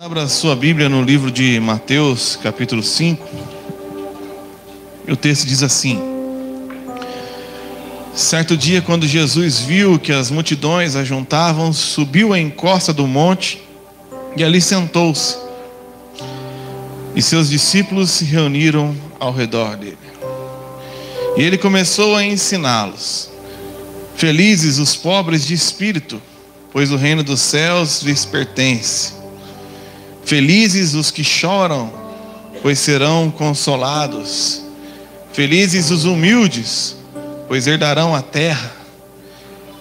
Abra sua Bíblia no livro de Mateus, capítulo 5. E o texto diz assim: certo dia, quando Jesus viu que as multidões ajuntavam, subiu à encosta do monte e ali sentou-se. E seus discípulos se reuniram ao redor dele. E ele começou a ensiná-los: felizes os pobres de espírito, pois o reino dos céus lhes pertence. Felizes os que choram, pois serão consolados. Felizes os humildes, pois herdarão a terra.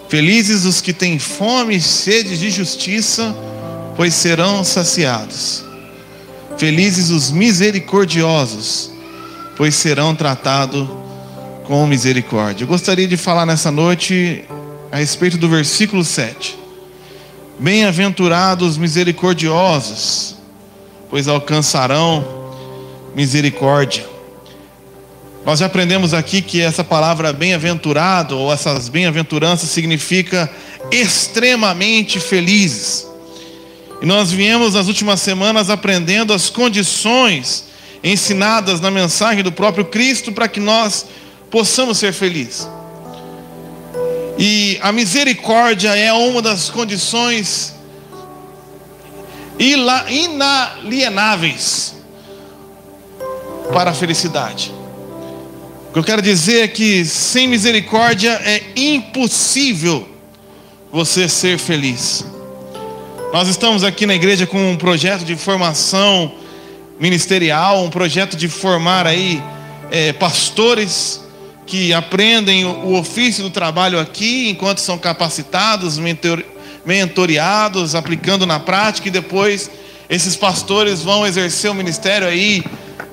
Felizes os que têm fome e sede de justiça, pois serão saciados. Felizes os misericordiosos, pois serão tratados com misericórdia. Eu gostaria de falar nessa noite a respeito do versículo 7. Bem-aventurados misericordiosos, pois alcançarão misericórdia. Nós já aprendemos aqui que essa palavra bem-aventurado, ou essas bem-aventuranças, significa extremamente felizes. E nós viemos nas últimas semanas aprendendo as condições ensinadas na mensagem do próprio Cristo para que nós possamos ser felizes. E a misericórdia é uma das condições inalienáveis para a felicidade. O que eu quero dizer é que sem misericórdia é impossível você ser feliz. Nós estamos aqui na igreja com um projeto de formação ministerial, um projeto de formar aí pastores que aprendem o ofício do trabalho aqui, enquanto são capacitados, mentoreados, aplicando na prática, e depois esses pastores vão exercer o ministério aí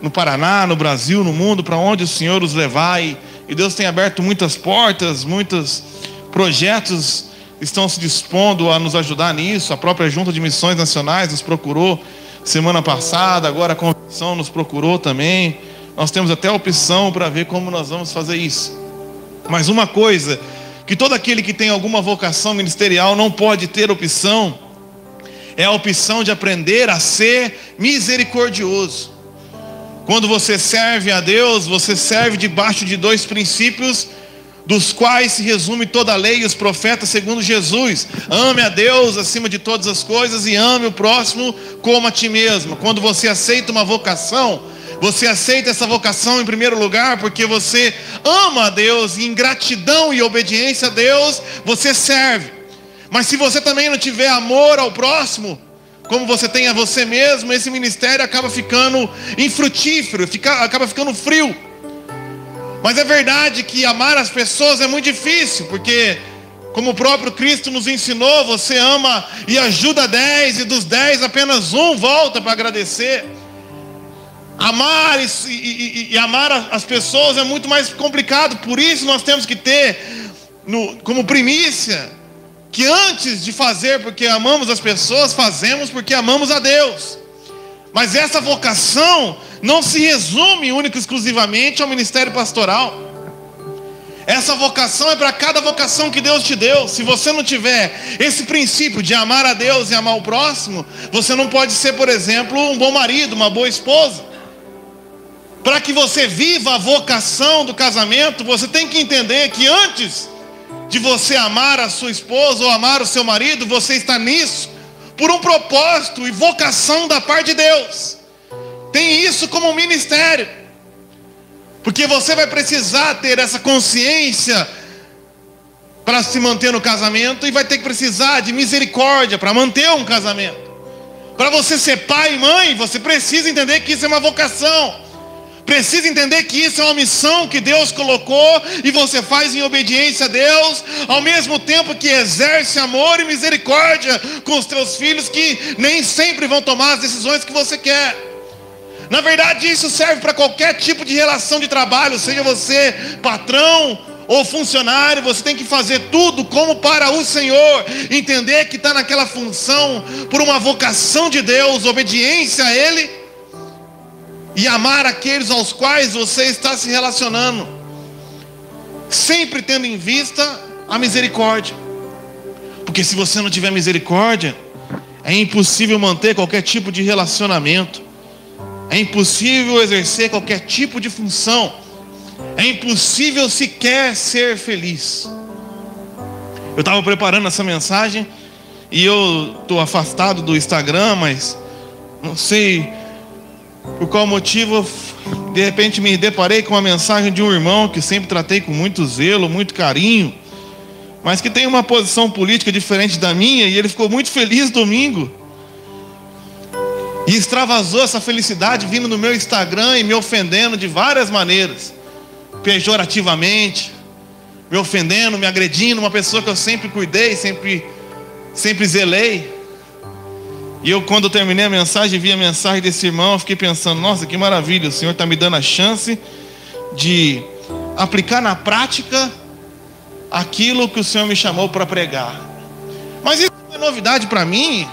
no Paraná, no Brasil, no mundo, para onde o Senhor os levar. E Deus tem aberto muitas portas, muitos projetos estão se dispondo a nos ajudar nisso. A própria Junta de Missões Nacionais nos procurou semana passada, agora a Convenção nos procurou também. Nós temos até a opção para ver como nós vamos fazer isso. Mas uma coisa que todo aquele que tem alguma vocação ministerial não pode ter opção, é a opção de aprender a ser misericordioso. Quando você serve a Deus, você serve debaixo de dois princípios, dos quais se resume toda a lei e os profetas segundo Jesus: ame a Deus acima de todas as coisas e ame o próximo como a ti mesmo. Quando você aceita uma vocação, você aceita essa vocação em primeiro lugar porque você ama a Deus, e em gratidão e obediência a Deus você serve. Mas se você também não tiver amor ao próximo como você tem a você mesmo, esse ministério acaba ficando infrutífero, acaba ficando frio. Mas é verdade que amar as pessoas é muito difícil, porque como o próprio Cristo nos ensinou, você ama e ajuda 10, e dos 10 apenas um volta para agradecer. Amar e amar as pessoas é muito mais complicado. Por isso nós temos que ter como primícia que antes de fazer porque amamos as pessoas, fazemos porque amamos a Deus. Mas essa vocação não se resume única e exclusivamente ao ministério pastoral. Essa vocação é para cada vocação que Deus te deu. Se você não tiver esse princípio de amar a Deus e amar o próximo, você não pode ser, por exemplo, um bom marido, uma boa esposa. Para que você viva a vocação do casamento, você tem que entender que antes de você amar a sua esposa ou amar o seu marido, você está nisso por um propósito e vocação da parte de Deus. Tem isso como um ministério, porque você vai precisar ter essa consciência para se manter no casamento, e vai ter que precisar de misericórdia para manter um casamento. Para você ser pai e mãe, você precisa entender que isso é uma vocação. Precisa entender que isso é uma missão que Deus colocou, e você faz em obediência a Deus, ao mesmo tempo que exerce amor e misericórdia com os teus filhos, que nem sempre vão tomar as decisões que você quer. Na verdade, isso serve para qualquer tipo de relação de trabalho, seja você patrão ou funcionário. Você tem que fazer tudo como para o Senhor, entender que está naquela função por uma vocação de Deus, obediência a Ele, e amar aqueles aos quais você está se relacionando, sempre tendo em vista a misericórdia. Porque se você não tiver misericórdia, É impossível manter qualquer tipo de relacionamento. É impossível exercer qualquer tipo de função. É impossível sequer ser feliz. Eu estava preparando essa mensagem e eu estou afastado do Instagram, mas não sei por qual motivo, de repente me deparei com uma mensagem de um irmão que sempre tratei com muito zelo, muito carinho, mas que tem uma posição política diferente da minha, e ele ficou muito feliz domingo e extravasou essa felicidade vindo no meu Instagram e me ofendendo de várias maneiras, pejorativamente, me ofendendo, me agredindo, uma pessoa que eu sempre cuidei, sempre zelei. E eu, quando eu terminei a mensagem, vi a mensagem desse irmão, eu fiquei pensando, nossa, que maravilha, o Senhor está me dando a chance de aplicar na prática aquilo que o Senhor me chamou para pregar. Mas isso não é novidade para mim.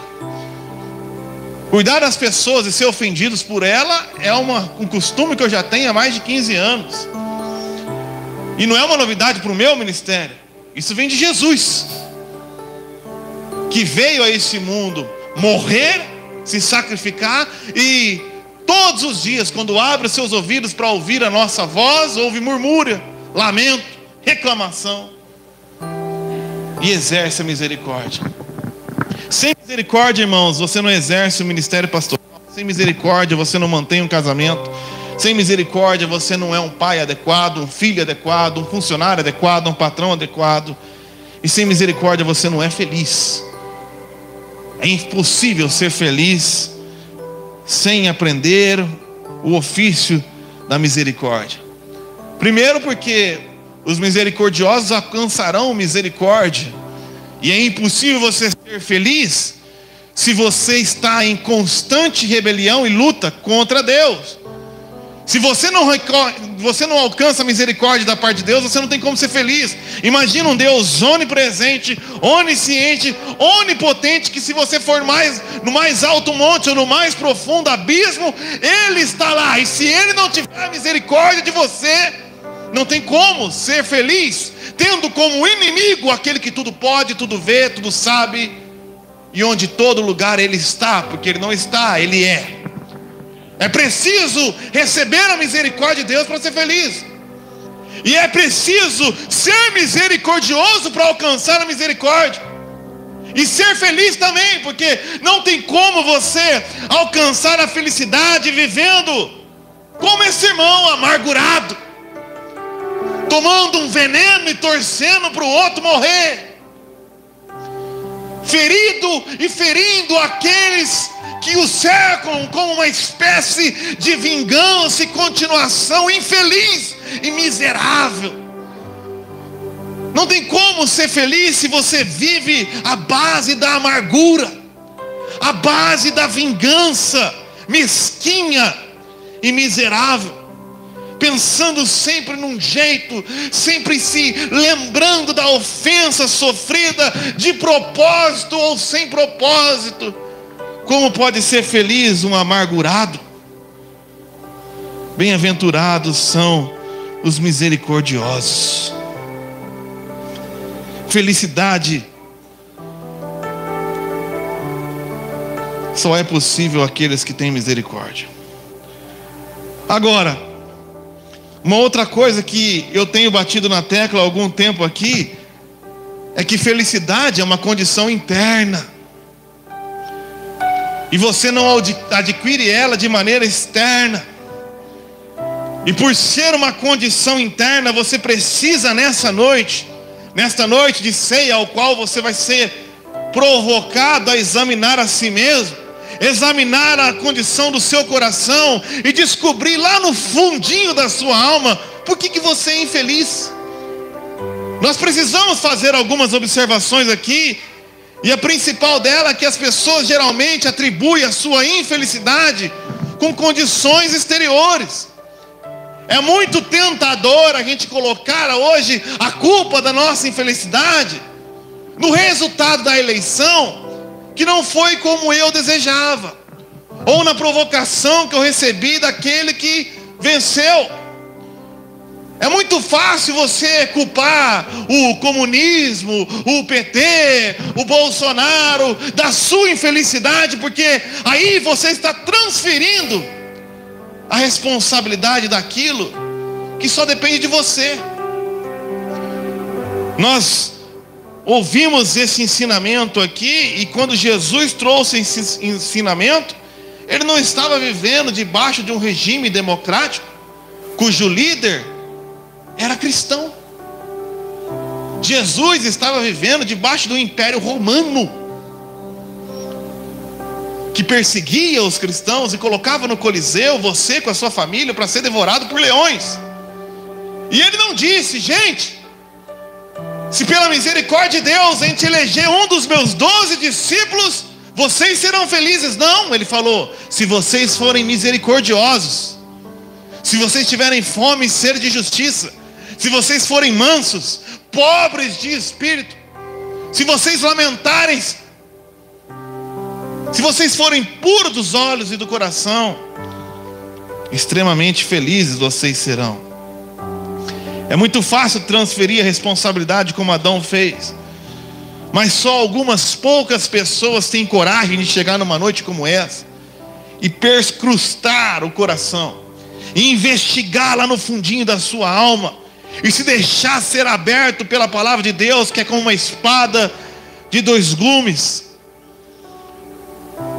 Cuidar das pessoas e ser ofendidos por ela é um costume que eu já tenho há mais de 15 anos. E não é uma novidade para o meu ministério. Isso vem de Jesus, que veio a esse mundo morrer, se sacrificar, e todos os dias, quando abre os seus ouvidos para ouvir a nossa voz, ouve murmúrio, lamento, reclamação, e exerce a misericórdia. Sem misericórdia, irmãos, você não exerce o ministério pastoral. Sem misericórdia, você não mantém um casamento. Sem misericórdia, você não é um pai adequado, um filho adequado, um funcionário adequado, um patrão adequado. E sem misericórdia, você não é feliz. É impossível ser feliz sem aprender o ofício da misericórdia. Primeiro, porque os misericordiosos alcançarão misericórdia. E é impossível você ser feliz se você está em constante rebelião e luta contra Deus. Se você não alcança a misericórdia da parte de Deus, você não tem como ser feliz. Imagina um Deus onipresente, onisciente, onipotente, que se você for no mais alto monte ou no mais profundo abismo, Ele está lá. E se Ele não tiver misericórdia de você, não tem como ser feliz, tendo como inimigo aquele que tudo pode, tudo vê, tudo sabe, e onde todo lugar Ele está, porque Ele não está, Ele é. É preciso receber a misericórdia de Deus para ser feliz. E é preciso ser misericordioso para alcançar a misericórdia. E ser feliz também, porque não tem como você alcançar a felicidade vivendo como esse irmão amargurado, tomando um veneno e torcendo para o outro morrer, ferido e ferindo aqueles que o cercam como uma espécie de vingança e continuação infeliz e miserável. Não tem como ser feliz se você vive à base da amargura, à base da vingança mesquinha e miserável, pensando sempre num jeito, sempre se lembrando da ofensa sofrida de propósito ou sem propósito. Como pode ser feliz um amargurado? Bem-aventurados são os misericordiosos. Felicidade só é possível àqueles que têm misericórdia. Agora, uma outra coisa que eu tenho batido na tecla há algum tempo aqui é que felicidade é uma condição interna. E você não adquire ela de maneira externa. E por ser uma condição interna, você precisa nesta noite de ceia, ao qual você vai ser provocado a examinar a si mesmo, examinar a condição do seu coração e descobrir lá no fundinho da sua alma por que você é infeliz. Nós precisamos fazer algumas observações aqui. E a principal dela é que as pessoas geralmente atribuem a sua infelicidade com condições exteriores. É muito tentador a gente colocar hoje a culpa da nossa infelicidade no resultado da eleição, que não foi como eu desejava, ou na provocação que eu recebi daquele que venceu. É muito fácil você culpar o comunismo, o PT, o Bolsonaro da sua infelicidade, porque aí você está transferindo a responsabilidade daquilo que só depende de você. Nós ouvimos esse ensinamento aqui, e quando Jesus trouxe esse ensinamento, ele não estava vivendo debaixo de um regime democrático, cujo líder era cristão. Jesus estava vivendo debaixo do Império Romano, que perseguia os cristãos e colocava no Coliseu você com a sua família para ser devorado por leões. E ele não disse: gente, se pela misericórdia de Deus a gente eleger um dos meus 12 discípulos, vocês serão felizes. Não, ele falou: se vocês forem misericordiosos, se vocês tiverem fome e sede de justiça, se vocês forem mansos, pobres de espírito, se vocês lamentarem, se vocês forem puros dos olhos e do coração, extremamente felizes vocês serão. É muito fácil transferir a responsabilidade como Adão fez, mas só algumas poucas pessoas têm coragem de chegar numa noite como essa e perscrutar o coração, e investigar lá no fundinho da sua alma, e se deixar ser aberto pela palavra de Deus, que é como uma espada de 2 gumes.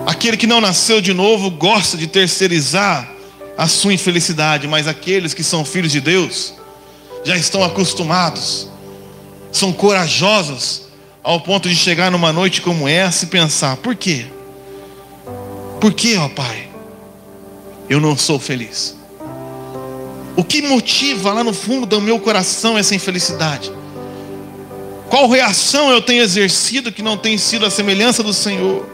Aquele que não nasceu de novo gosta de terceirizar a sua infelicidade, mas aqueles que são filhos de Deus já estão acostumados, são corajosos ao ponto de chegar numa noite como essa e pensar: por quê? Por que, ó Pai, eu não sou feliz? O que motiva lá no fundo do meu coração essa infelicidade? Qual reação eu tenho exercido que não tem sido a semelhança do Senhor?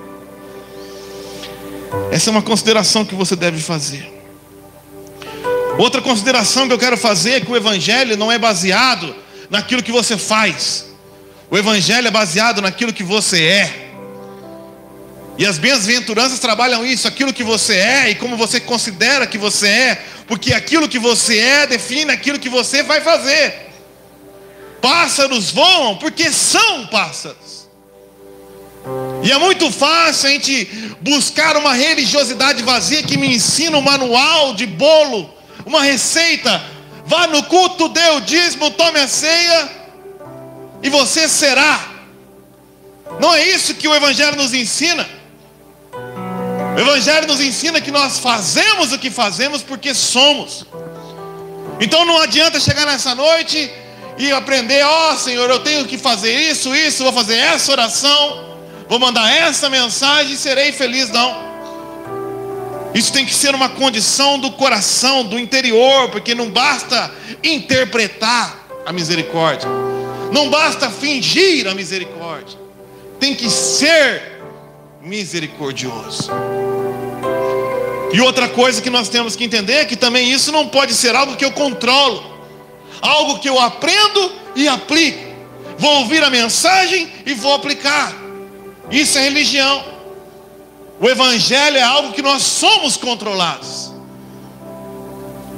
Essa é uma consideração que você deve fazer. Outra consideração que eu quero fazer é que o Evangelho não é baseado naquilo que você faz. O Evangelho é baseado naquilo que você é. E as bem-aventuranças trabalham isso, aquilo que você é e como você considera que você é, porque aquilo que você é define aquilo que você vai fazer. Pássaros voam porque são pássaros. E é muito fácil a gente buscar uma religiosidade vazia que me ensina um manual de bolo, uma receita: vá no culto, dê o dízimo, tome a ceia e você será. Não é isso que o Evangelho nos ensina. O Evangelho nos ensina que nós fazemos o que fazemos porque somos. Então não adianta chegar nessa noite e aprender: ó Senhor, eu tenho que fazer isso, vou fazer essa oração, vou mandar essa mensagem e serei feliz. Não. Isso tem que ser uma condição do coração, do interior, porque não basta interpretar a misericórdia, não basta fingir a misericórdia, tem que ser misericordioso. E outra coisa que nós temos que entender é que também isso não pode ser algo que eu controlo, algo que eu aprendo e aplico. Vou ouvir a mensagem e vou aplicar. Isso é religião. O Evangelho é algo que nós somos controlados.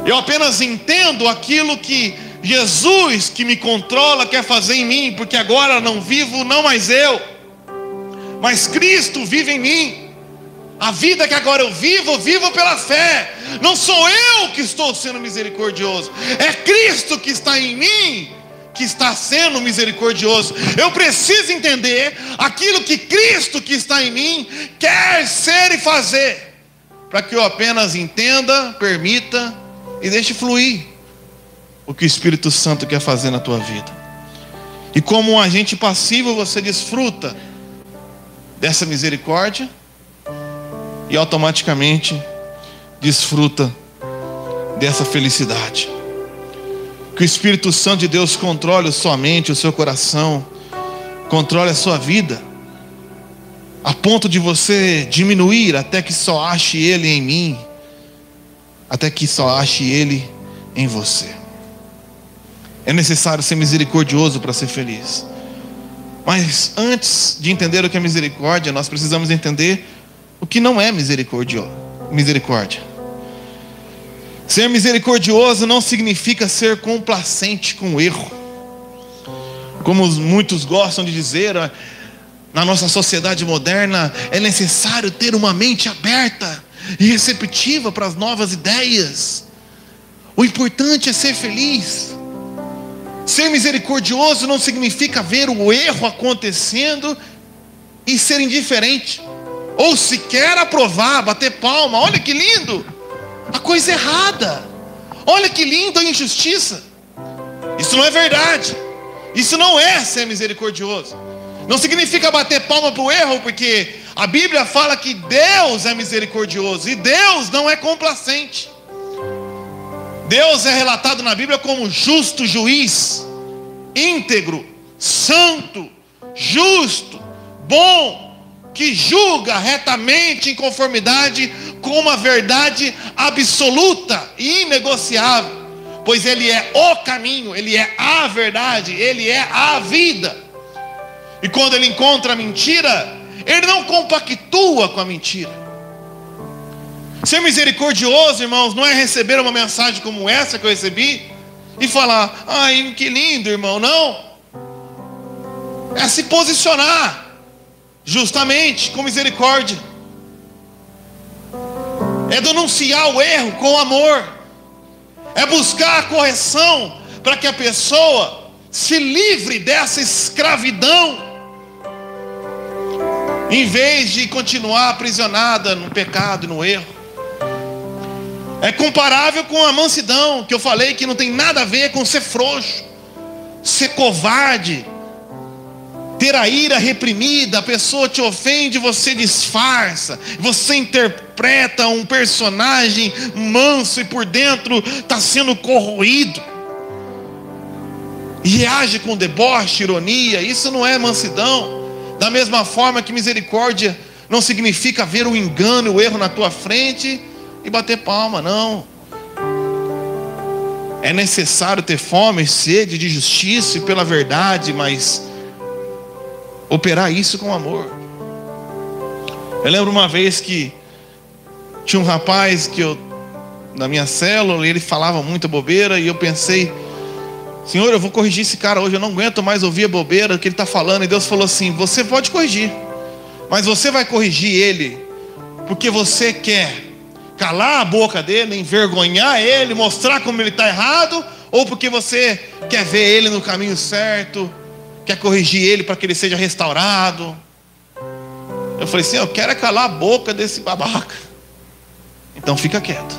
Eu apenas entendo aquilo que Jesus, que me controla, quer fazer em mim, porque agora não vivo, não mais eu, mas Cristo vive em mim. A vida que agora eu vivo pela fé. Não sou eu que estou sendo misericordioso, é Cristo que está em mim que está sendo misericordioso. Eu preciso entender aquilo que Cristo que está em mim quer ser e fazer, para que eu apenas entenda, permita e deixe fluir o que o Espírito Santo quer fazer na tua vida. E como um agente passivo, você desfruta dessa misericórdia e automaticamente desfruta dessa felicidade. Que o Espírito Santo de Deus controle a sua mente, o seu coração, controle a sua vida, a ponto de você diminuir até que só ache Ele em mim, até que só ache Ele em você. É necessário ser misericordioso para ser feliz. Mas antes de entender o que é misericórdia, nós precisamos entender o que não é misericórdia. Ser misericordioso não significa ser complacente com o erro, como muitos gostam de dizer. Na nossa sociedade moderna é necessário ter uma mente aberta e receptiva para as novas ideias. O importante é ser feliz. Ser misericordioso não significa ver o erro acontecendo e ser indiferente, ou sequer aprovar, bater palma. Olha que lindo, a coisa errada, olha que lindo a injustiça. Isso não é verdade. Isso não é ser misericordioso. Não significa bater palma para o erro, porque a Bíblia fala que Deus é misericordioso e Deus não é complacente. Deus é relatado na Bíblia como justo juiz, íntegro, santo, justo, bom, que julga retamente em conformidade com uma verdade absoluta e inegociável, pois Ele é o caminho, Ele é a verdade, Ele é a vida. E quando Ele encontra a mentira, Ele não compactua com a mentira. Ser misericordioso, irmãos, não é receber uma mensagem como essa que eu recebi e falar: ai, que lindo, irmão. Não. É se posicionar justamente com misericórdia. É denunciar o erro com amor. É buscar a correção para que a pessoa se livre dessa escravidão, em vez de continuar aprisionada no pecado e no erro. É comparável com a mansidão, que eu falei que não tem nada a ver com ser frouxo, ser covarde, ter a ira reprimida. A pessoa te ofende, você disfarça, você interpreta um personagem manso e por dentro está sendo corroído, e reage com deboche, ironia. Isso não é mansidão. Da mesma forma que misericórdia não significa ver o engano, o erro na tua frente e bater palma, não. É necessário ter fome e sede de justiça e pela verdade, mas operar isso com amor. Eu lembro uma vez que tinha um rapaz na minha célula, ele falava muita bobeira, e eu pensei: Senhor, eu vou corrigir esse cara hoje, eu não aguento mais ouvir a bobeira que ele está falando. E Deus falou assim: você pode corrigir, mas você vai corrigir ele porque você quer calar a boca dele, envergonhar ele, mostrar como ele está errado, ou porque você quer ver ele no caminho certo, quer corrigir ele para que ele seja restaurado? Eu falei assim: eu quero é calar a boca desse babaca. Então fica quieto.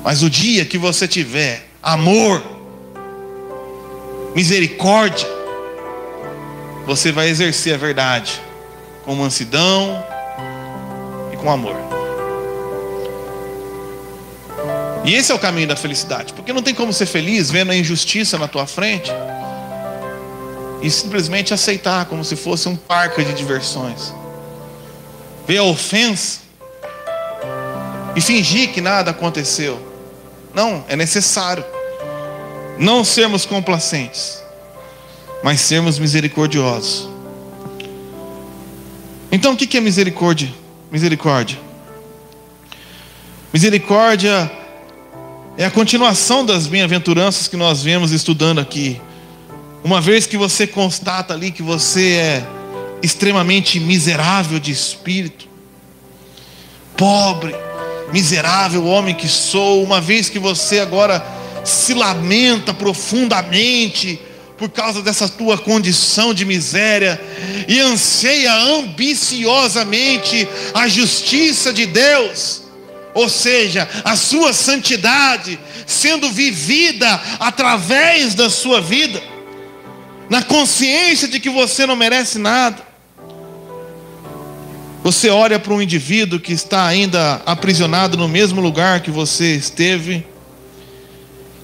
Mas o dia que você tiver amor, misericórdia, você vai exercer a verdade com mansidão e com amor. E esse é o caminho da felicidade, porque não tem como ser feliz vendo a injustiça na tua frente e simplesmente aceitar como se fosse um parque de diversões, ver a ofensa e fingir que nada aconteceu. Não, é necessário não sermos complacentes, mas sermos misericordiosos. Então o que é misericórdia? Misericórdia é a continuação das bem-aventuranças que nós vemos estudando aqui. Uma vez que você constata ali que você é extremamente miserável de espírito, pobre, miserável homem que sou, uma vez que você agora se lamenta profundamente por causa dessa tua condição de miséria e anseia ambiciosamente a justiça de Deus, ou seja, a sua santidade sendo vivida através da sua vida, na consciência de que você não merece nada, você olha para um indivíduo que está ainda aprisionado no mesmo lugar que você esteve,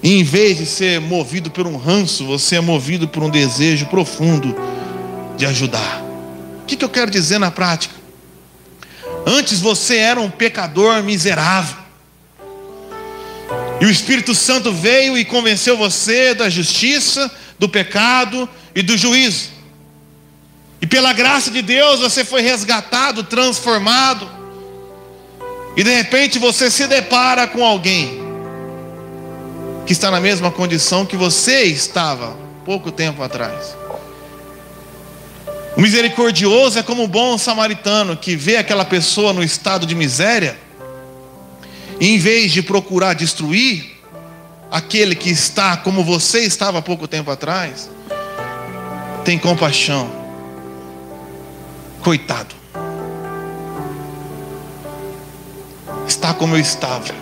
e em vez de ser movido por um ranço, você é movido por um desejo profundo de ajudar. O que eu quero dizer na prática? Antes você era um pecador miserável, e o Espírito Santo veio e convenceu você da justiça, do pecado e do juízo. E pela graça de Deus você foi resgatado, transformado. E de repente você se depara com alguém que está na mesma condição que você estava pouco tempo atrás. O misericordioso é como o bom samaritano que vê aquela pessoa no estado de miséria, e em vez de procurar destruir aquele que está como você estava há pouco tempo atrás, tem compaixão. Coitado, está como eu estava,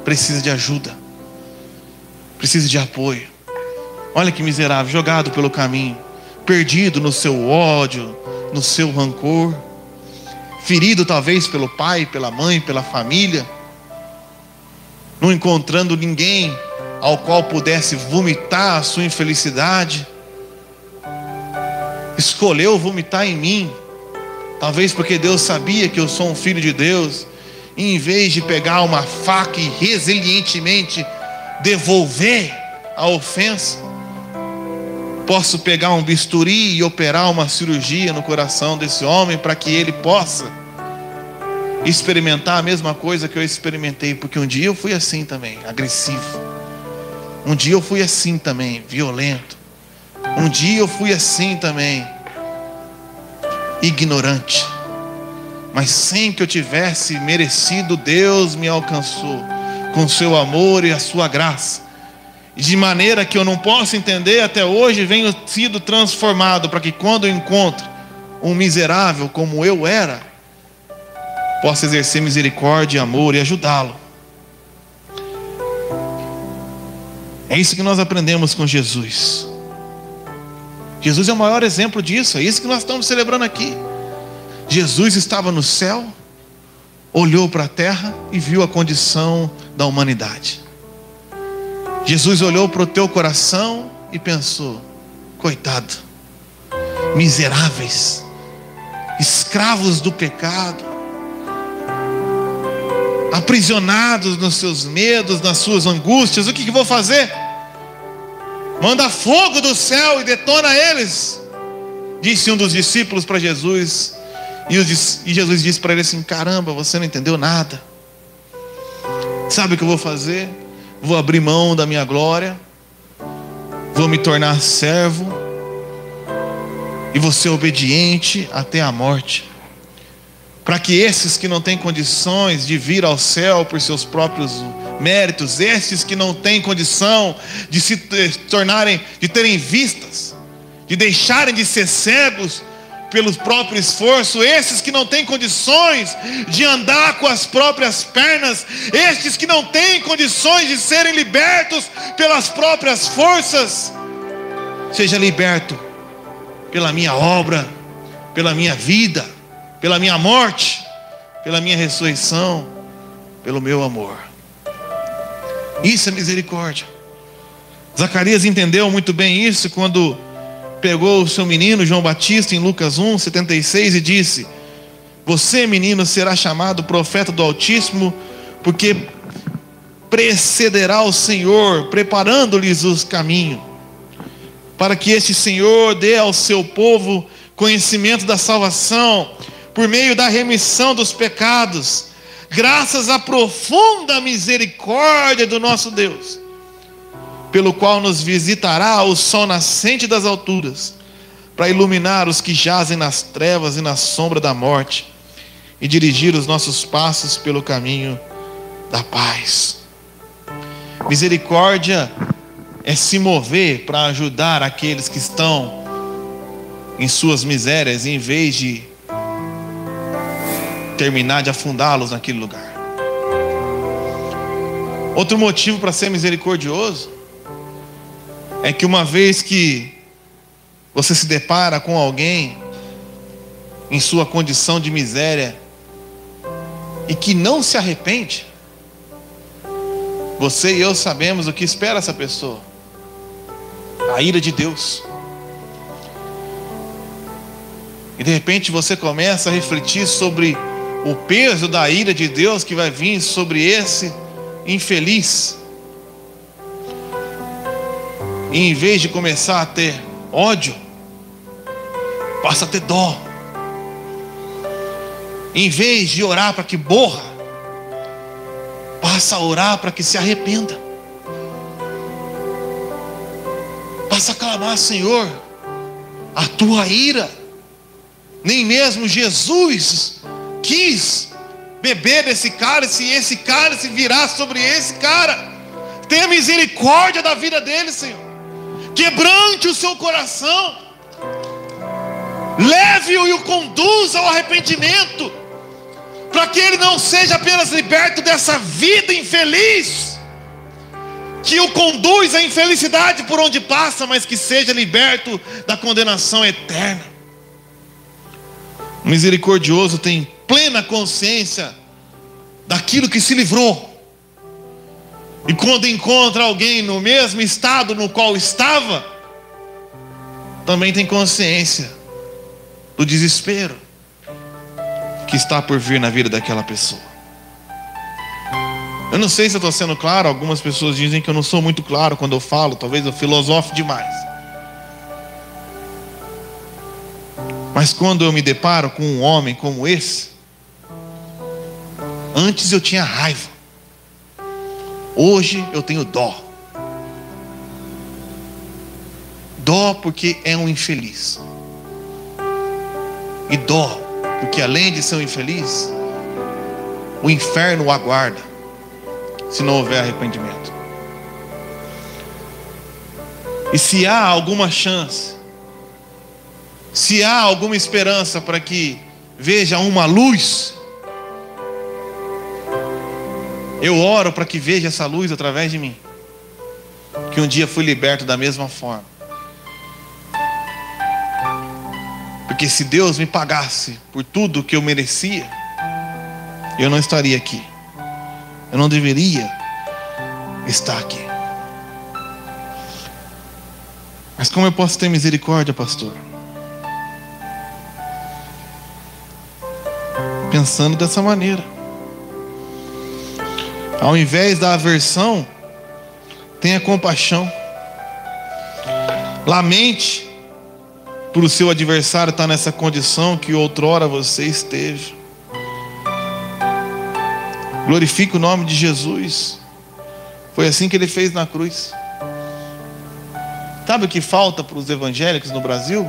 precisa de ajuda, precisa de apoio. Olha que miserável, jogado pelo caminho, perdido no seu ódio, no seu rancor, ferido talvez pelo pai, pela mãe, pela família, não encontrando ninguém ao qual pudesse vomitar a sua infelicidade. Escolheu vomitar em mim, talvez porque Deus sabia que eu sou um filho de Deus, e em vez de pegar uma faca e resilientemente devolver a ofensa, posso pegar um bisturi e operar uma cirurgia no coração desse homem, para que ele possa experimentar a mesma coisa que eu experimentei. Porque um dia eu fui assim também, agressivo. Um dia eu fui assim também, violento. Um dia eu fui assim também, ignorante. Mas sem que eu tivesse merecido, Deus me alcançou com seu amor e a sua graça. De maneira que eu não posso entender até hoje, venho sido transformado, para que quando eu encontro um miserável como eu era, possa exercer misericórdia e amor e ajudá-lo. É isso que nós aprendemos com Jesus. Jesus é o maior exemplo disso. É isso que nós estamos celebrando aqui. Jesus estava no céu, olhou para a terra e viu a condição da humanidade. Jesus olhou para o teu coração e pensou: coitado, miseráveis, escravos do pecado, aprisionados nos seus medos, nas suas angústias. O que vou fazer? Manda fogo do céu e detona eles, disse um dos discípulos para Jesus. E Jesus disse para ele assim: caramba, você não entendeu nada. Sabe o que eu vou fazer? Vou abrir mão da minha glória, vou me tornar servo, e vou ser obediente até a morte, para que esses que não têm condições de vir ao céu por seus próprios méritos, esses que não têm condição de se tornarem, de terem vistas, de deixarem de ser cegos pelo próprio esforço, esses que não têm condições de andar com as próprias pernas, estes que não têm condições de serem libertos pelas próprias forças, seja liberto pela minha obra, pela minha vida, pela minha morte, pela minha ressurreição, pelo meu amor. Isso é misericórdia. Zacarias entendeu muito bem isso quando pegou o seu menino João Batista em Lucas 1:76 e disse: você, menino, será chamado profeta do Altíssimo, porque precederá o Senhor, preparando-lhes os caminhos, para que este Senhor dê ao seu povo conhecimento da salvação, por meio da remissão dos pecados, graças à profunda misericórdia do nosso Deus, pelo qual nos visitará o sol nascente das alturas, para iluminar os que jazem nas trevas e na sombra da morte, e dirigir os nossos passos pelo caminho da paz. Misericórdia é se mover para ajudar aqueles que estão em suas misérias, em vez de terminar de afundá-los naquele lugar. Outro motivo para ser misericordioso é que uma vez que você se depara com alguém em sua condição de miséria e que não se arrepende, você e eu sabemos o que espera essa pessoa: a ira de Deus. E de repente você começa a refletir sobre o peso da ira de Deus que vai vir sobre esse infeliz. E em vez de começar a ter ódio, passa a ter dó. Em vez de orar para que morra, Passa a orar para que se arrependa. Passa a clamar: Senhor, a tua ira. Nem mesmo Jesus quis beber desse cálice, e esse cálice virá sobre esse cara. Tenha misericórdia da vida dele, Senhor. Quebrante o seu coração. Leve-o e o conduza ao arrependimento, para que ele não seja apenas liberto dessa vida infeliz, que o conduz à infelicidade por onde passa, mas que seja liberto da condenação eterna. O misericordioso tem plena consciência daquilo que se livrou, e quando encontra alguém no mesmo estado no qual estava, também tem consciência do desespero que está por vir na vida daquela pessoa. Eu não sei se eu estou sendo claro. Algumas pessoas dizem que eu não sou muito claro quando eu falo. Talvez eu filosofo demais. Mas quando eu me deparo com um homem como esse, antes eu tinha raiva, hoje eu tenho dó. Dó porque é um infeliz, e dó porque, além de ser um infeliz, o inferno o aguarda se não houver arrependimento. E se há alguma chance, se há alguma esperança para que veja uma luz, eu oro para que veja essa luz através de mim, que um dia fui liberto da mesma forma. Porque se Deus me pagasse por tudo que eu merecia, eu não estaria aqui. Eu não deveria estar aqui. Mas como eu posso ter misericórdia, pastor? Pensando dessa maneira. Ao invés da aversão, tenha compaixão. Lamente por o seu adversário estar nessa condição que outrora você esteve. Glorifique o nome de Jesus. Foi assim que ele fez na cruz. Sabe o que falta para os evangélicos no Brasil?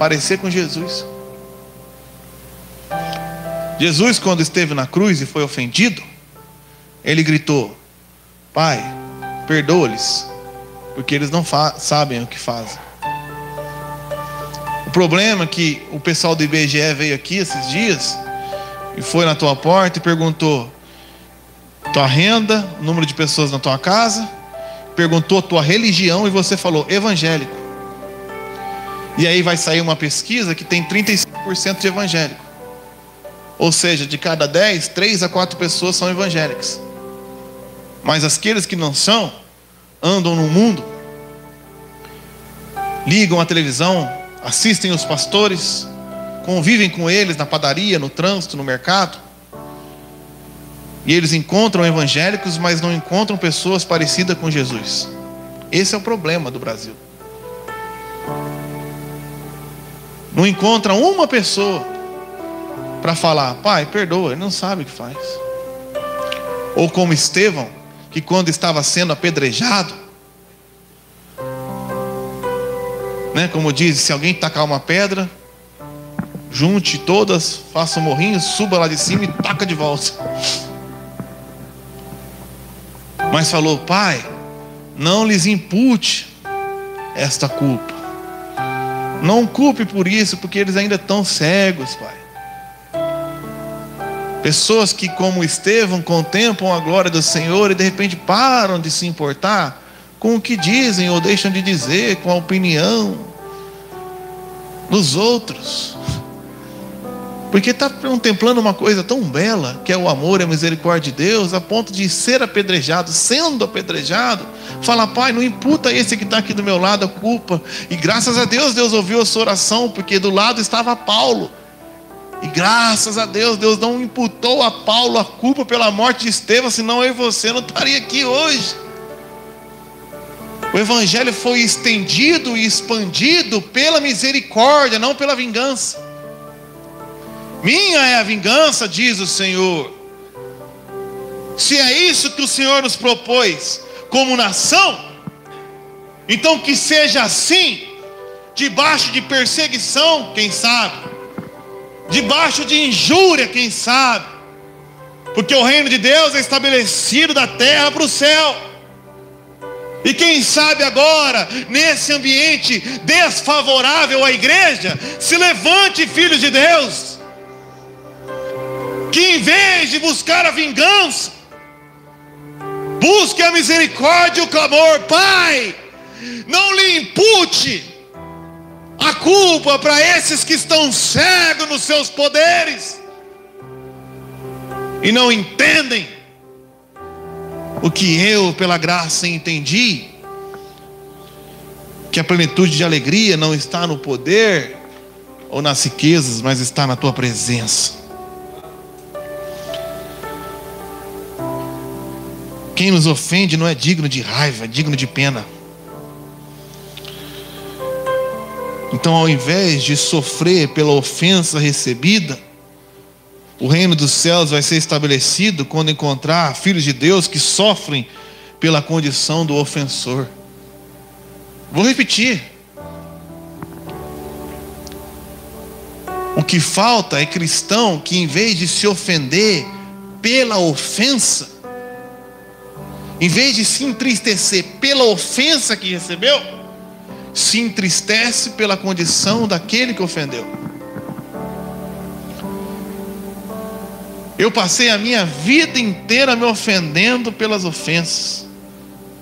Parecer com Jesus. Jesus, quando esteve na cruz e foi ofendido, ele gritou: Pai, perdoa-lhes, porque eles não sabem o que fazem. O problema é que o pessoal do IBGE veio aqui esses dias e foi na tua porta e perguntou tua renda, o número de pessoas na tua casa, perguntou tua religião e você falou evangélico. E aí vai sair uma pesquisa que tem 35% de evangélico. Ou seja, de cada 10, 3 a 4 pessoas são evangélicas. Mas aqueles que não são, andam no mundo, ligam a televisão, assistem os pastores, convivem com eles na padaria, no trânsito, no mercado. E eles encontram evangélicos, mas não encontram pessoas parecidas com Jesus. Esse é o problema do Brasil. Não encontram uma pessoa para falar: Pai, perdoa. Ele não sabe o que faz. Ou como Estevão, que quando estava sendo apedrejado, como diz, se alguém tacar uma pedra, junte todas, faça um morrinho, suba lá de cima e taca de volta. Mas falou: Pai, não lhes impute esta culpa. Não culpe por isso, porque eles ainda estão cegos, Pai. Pessoas que, como Estevão, contemplam a glória do Senhor e de repente param de se importar com o que dizem ou deixam de dizer, com a opinião dos outros, porque está contemplando uma coisa tão bela, que é o amor e a misericórdia de Deus, a ponto de ser apedrejado, sendo apedrejado, fala: Pai, não imputa esse que está aqui do meu lado a culpa. E graças a Deus, Deus ouviu a sua oração, porque do lado estava Paulo, e graças a Deus, Deus não imputou a Paulo a culpa pela morte de Estevão, senão eu e você não estaria aqui hoje. O evangelho foi estendido e expandido pela misericórdia, não pela vingança. Minha é a vingança, diz o Senhor. Se é isso que o Senhor nos propôs como nação, então que seja assim, debaixo de perseguição, quem sabe, debaixo de injúria, quem sabe, porque o reino de Deus é estabelecido da terra para o céu. E quem sabe agora, nesse ambiente desfavorável à igreja, se levante, filhos de Deus, que em vez de buscar a vingança, busque a misericórdia e o clamor. Pai, não lhe impute a culpa para esses que estão cegos nos seus poderes e não entendem o que eu, pela graça, entendi: que a plenitude de alegria não está no poder ou nas riquezas, mas está na tua presença. Quem nos ofende não é digno de raiva, é digno de pena. Então, ao invés de sofrer pela ofensa recebida, o reino dos céus vai ser estabelecido quando encontrar filhos de Deus que sofrem pela condição do ofensor. Vou repetir. O que falta é cristão que, em vez de se ofender pela ofensa, em vez de se entristecer pela ofensa que recebeu, se entristece pela condição daquele que ofendeu. Eu passei a minha vida inteira me ofendendo pelas ofensas,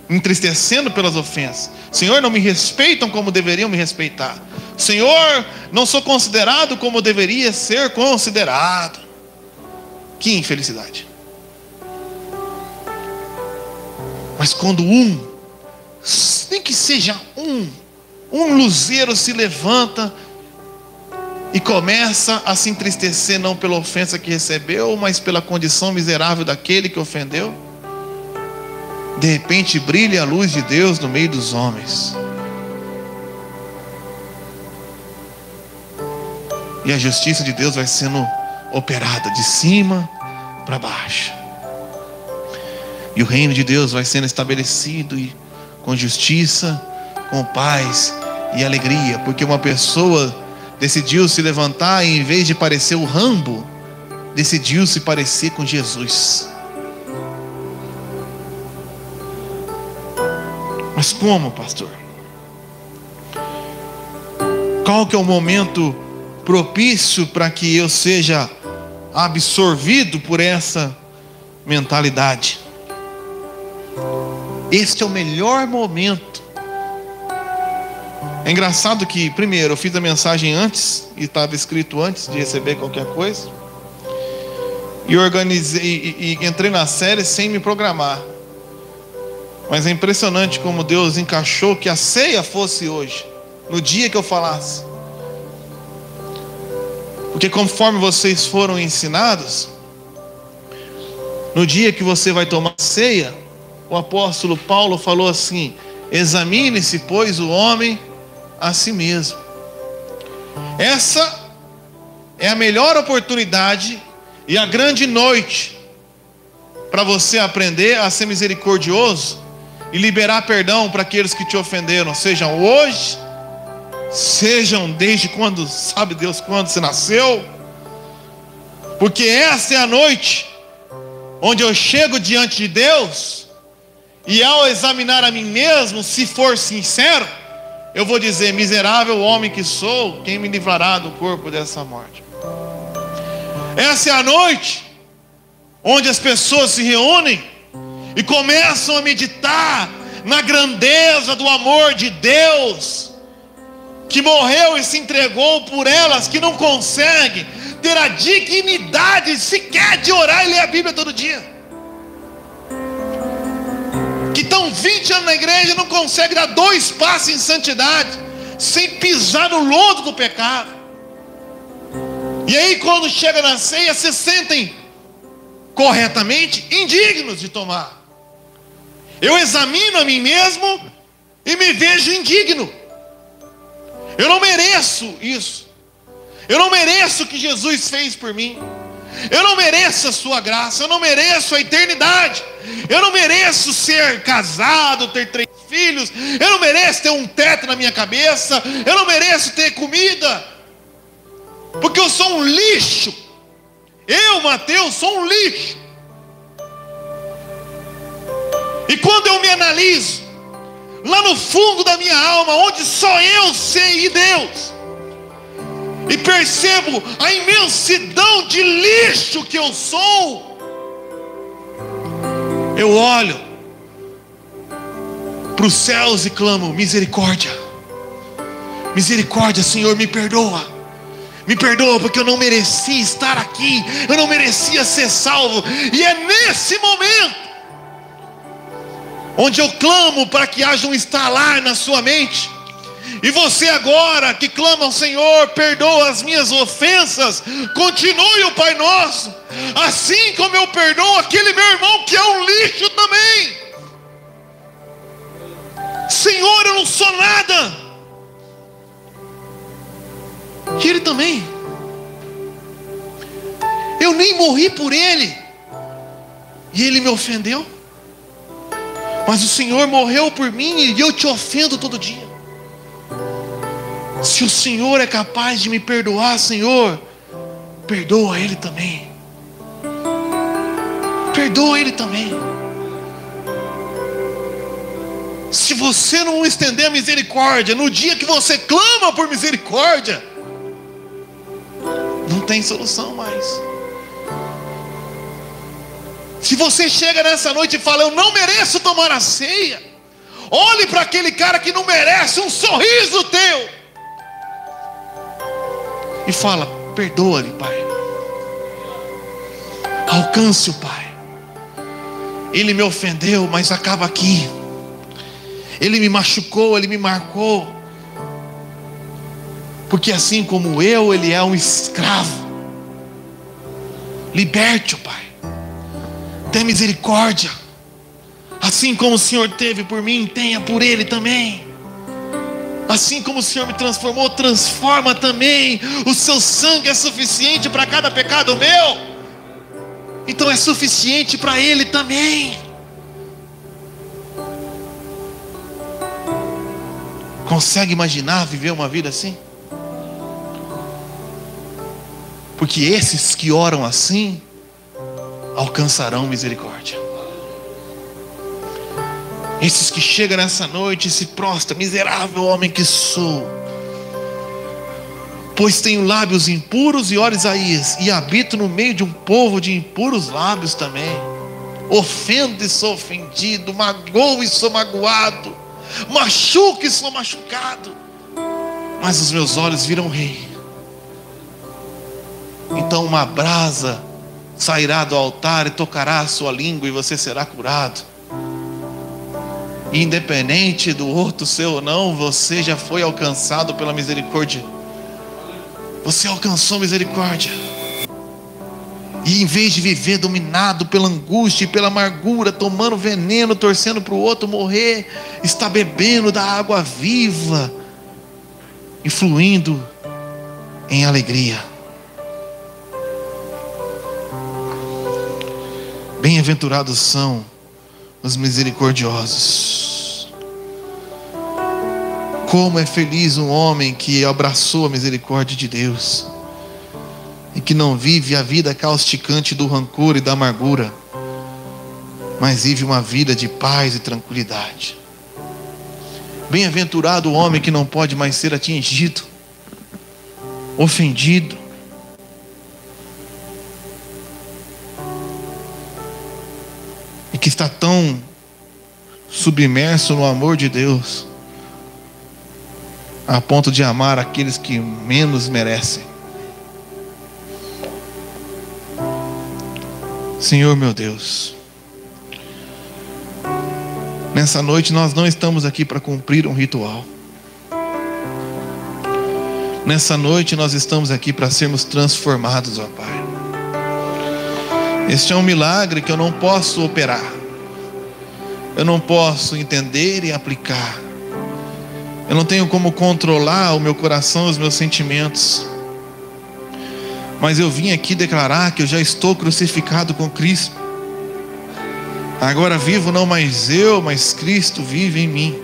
entristecendo pelas ofensas. Senhor, não me respeitam como deveriam me respeitar. Senhor, não sou considerado como deveria ser considerado. Que infelicidade. Mas quando nem que seja um luzeiro se levanta e começa a se entristecer, não pela ofensa que recebeu, mas pela condição miserável daquele que ofendeu, de repente brilha a luz de Deus no meio dos homens, e a justiça de Deus vai sendo operada de cima para baixo, e o reino de Deus vai sendo estabelecido, e com justiça, com paz e alegria, porque uma pessoa decidiu se levantar e, em vez de parecer o Rambo, decidiu se parecer com Jesus. Mas como, pastor? Qual que é o momento propício para que eu seja absorvido por essa mentalidade? Este é o melhor momento. É engraçado que, primeiro, eu fiz a mensagem antes, e estava escrito antes de receber qualquer coisa, e organizei e entrei na série sem me programar. Mas é impressionante como Deus encaixou que a ceia fosse hoje, no dia que eu falasse. Porque conforme vocês foram ensinados, no dia que você vai tomar ceia, o apóstolo Paulo falou assim: examine-se, pois, o homem a si mesmo. Essa é a melhor oportunidade e a grande noite para você aprender a ser misericordioso e liberar perdão para aqueles que te ofenderam, sejam hoje, sejam desde quando, sabe Deus quando você nasceu, porque essa é a noite onde eu chego diante de Deus e, ao examinar a mim mesmo, se for sincero, eu vou dizer: miserável homem que sou, quem me livrará do corpo dessa morte? Essa é a noite onde as pessoas se reúnem e começam a meditar na grandeza do amor de Deus, que morreu e se entregou por elas, que não conseguem ter a dignidade sequer de orar e ler a Bíblia todo dia, que estão 20 anos na igreja e não conseguem dar 2 passos em santidade, sem pisar no lodo do pecado. E aí, quando chega na ceia, se sentem corretamente indignos de tomar. Eu examino a mim mesmo e me vejo indigno. Eu não mereço isso. Eu não mereço o que Jesus fez por mim. Eu não mereço a sua graça, eu não mereço a eternidade, eu não mereço ser casado, ter 3 filhos, eu não mereço ter um teto na minha cabeça, eu não mereço ter comida, porque eu sou um lixo. Eu, Mateus, sou um lixo. E quando eu me analiso, lá no fundo da minha alma, onde só eu sei e Deus, e percebo a imensidão de lixo que eu sou, eu olho para os céus e clamo: misericórdia, misericórdia, Senhor, me perdoa. Me perdoa porque eu não merecia estar aqui, eu não merecia ser salvo. E é nesse momento onde eu clamo para que haja um estalar na sua mente. E você agora que clama ao Senhor: perdoa as minhas ofensas, continue o Pai Nosso, assim como eu perdoo aquele meu irmão que é um lixo também. Senhor, eu não sou nada, e ele também. Eu nem morri por ele, e ele me ofendeu, mas o Senhor morreu por mim, e eu te ofendo todo dia. Se o Senhor é capaz de me perdoar, Senhor, perdoa ele também. Perdoa ele também. Se você não estender a misericórdia no dia que você clama por misericórdia, não tem solução mais. Se você chega nessa noite e fala: eu não mereço tomar a ceia, olhe para aquele cara que não merece um sorriso teu e fala: perdoa-lhe, Pai. Alcance o Pai. Ele me ofendeu, mas acaba aqui. Ele me machucou, ele me marcou, porque assim como eu, ele é um escravo. Liberte-o, Pai. Tenha misericórdia. Assim como o Senhor teve por mim, tenha por ele também. Assim como o Senhor me transformou, transforma também. O seu sangue é suficiente para cada pecado meu, então é suficiente para ele também. Consegue imaginar viver uma vida assim? Porque esses que oram assim alcançarão misericórdia. Esses que chegam nessa noite e se prostram: miserável homem que sou, pois tenho lábios impuros, e olha Isaías, e habito no meio de um povo de impuros lábios também. Ofendo e sou ofendido, magoo e sou magoado, machuco e sou machucado, mas os meus olhos viram o Rei. Então uma brasa sairá do altar e tocará a sua língua, e você será curado. Independente do horto seu ou não, você já foi alcançado pela misericórdia. Você alcançou misericórdia. E em vez de viver dominado pela angústia e pela amargura, tomando veneno, torcendo para o outro morrer, está bebendo da água viva e fluindo em alegria. Bem-aventurados são os misericordiosos. Como é feliz um homem que abraçou a misericórdia de Deus e que não vive a vida causticante do rancor e da amargura, mas vive uma vida de paz e tranquilidade. Bem-aventurado o homem que não pode mais ser atingido, ofendido, e que está tão submerso no amor de Deus a ponto de amar aqueles que menos merecem. Senhor meu Deus, nessa noite nós não estamos aqui para cumprir um ritual. Nessa noite nós estamos aqui para sermos transformados, ó Pai. Este é um milagre que eu não posso operar, eu não posso entender e aplicar. Eu não tenho como controlar o meu coração, os meus sentimentos. mas eu vim aqui declarar que eu já estou crucificado com Cristo. Agora vivo não mais eu, mas Cristo vive em mim.